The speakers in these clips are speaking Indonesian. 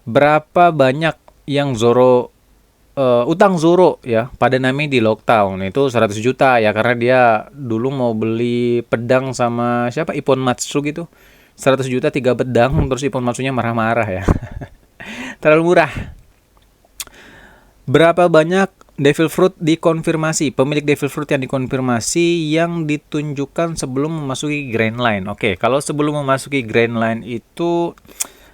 Berapa banyak yang utang Zoro ya pada Nami di lockdown itu 100 juta ya, karena dia dulu mau beli pedang sama siapa, Ippon Matsu gitu. 100 juta 3 pedang, terus Ippon Matsunya marah-marah ya. Terlalu murah. Berapa banyak Devil Fruit dikonfirmasi, pemilik Devil Fruit yang dikonfirmasi yang ditunjukkan sebelum memasuki Grand Line. Oke, kalau sebelum memasuki Grand Line itu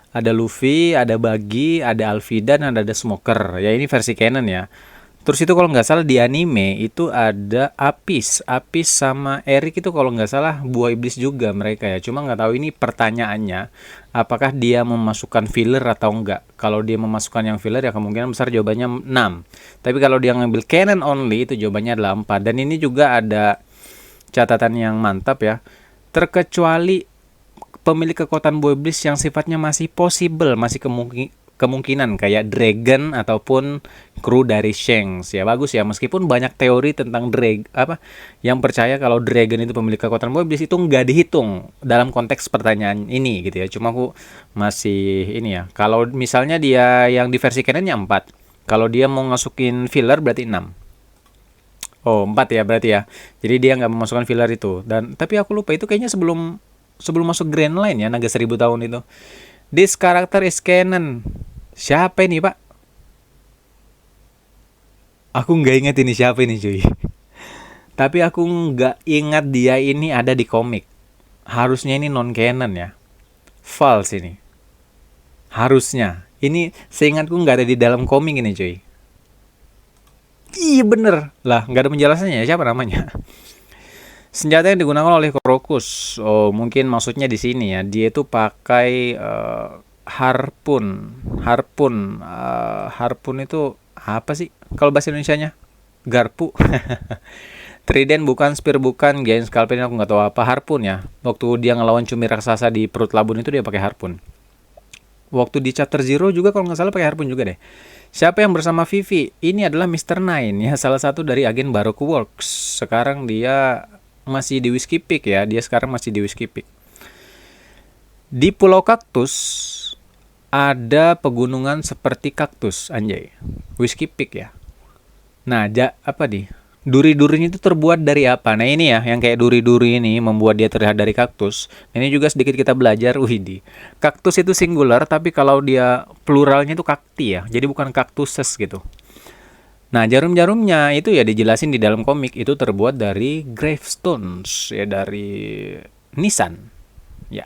ada Luffy, ada Buggy, ada Alvida, dan ada Smoker. Ya ini versi canon ya. Terus itu kalau nggak salah di anime itu ada Apis sama Eric itu kalau nggak salah buah iblis juga mereka ya. Cuma nggak tahu ini pertanyaannya, apakah dia memasukkan filler atau enggak. Kalau dia memasukkan yang filler ya kemungkinan besar jawabannya 6. Tapi kalau dia ngambil canon only itu jawabannya adalah 4. Dan ini juga ada catatan yang mantap ya. Terkecuali pemilik kekuatan buah iblis yang sifatnya masih possible, masih kemungkinan kayak Dragon ataupun kru dari Shanks ya, bagus ya, meskipun banyak teori tentang yang percaya kalau Dragon itu pemilik kekuatan buah iblis itu nggak dihitung dalam konteks pertanyaan ini gitu ya. Cuma aku masih ini ya, kalau misalnya dia yang di versi canonnya 4, kalau dia mau masukin filler berarti 6. Oh 4 ya berarti ya, jadi dia nggak memasukkan filler itu. Dan tapi aku lupa itu kayaknya sebelum sebelum masuk Grand Line ya, naga 1000 tahun itu. This character is canon. Siapa ini pak? Aku nggak inget ini siapa ini cuy. Tapi aku nggak ingat dia ini ada di komik. Harusnya ini non canon ya. False ini. Harusnya. Ini seingatku nggak ada di dalam komik ini cuy. Iya bener. Lah nggak ada penjelasannya ya, siapa namanya. Senjata yang digunakan oleh Krokus. Oh mungkin maksudnya di sini ya. Dia itu pakai harpun. Harpun itu apa sih kalau bahasa Indonesianya? Garpu. Trident bukan, spear bukan, giant scalpel aku nggak tahu apa, harpun ya. Waktu dia ngelawan cumi raksasa di perut labun itu dia pakai harpun. Waktu di chapter Zero juga kalau nggak salah pakai harpun juga deh. Siapa yang bersama Vivi? Ini adalah Mr. Nine ya, salah satu dari agen Baroque Works. Sekarang dia masih di Whiskey Peak ya, dia sekarang masih di Whiskey Peak. Di Pulau Kaktus ada pegunungan seperti kaktus, anjay. Whiskey Peak ya. Nah, apa nih? Duri-durinya itu terbuat dari apa? Nah ini ya, yang kayak duri-duri ini membuat dia terlihat dari kaktus. Ini juga sedikit kita belajar, widih. Kaktus itu singular, tapi kalau dia pluralnya itu kakti ya. Jadi bukan kaktuses gitu. Nah jarum-jarumnya itu ya dijelasin di dalam komik itu terbuat dari gravestones ya, dari nisan. Ya.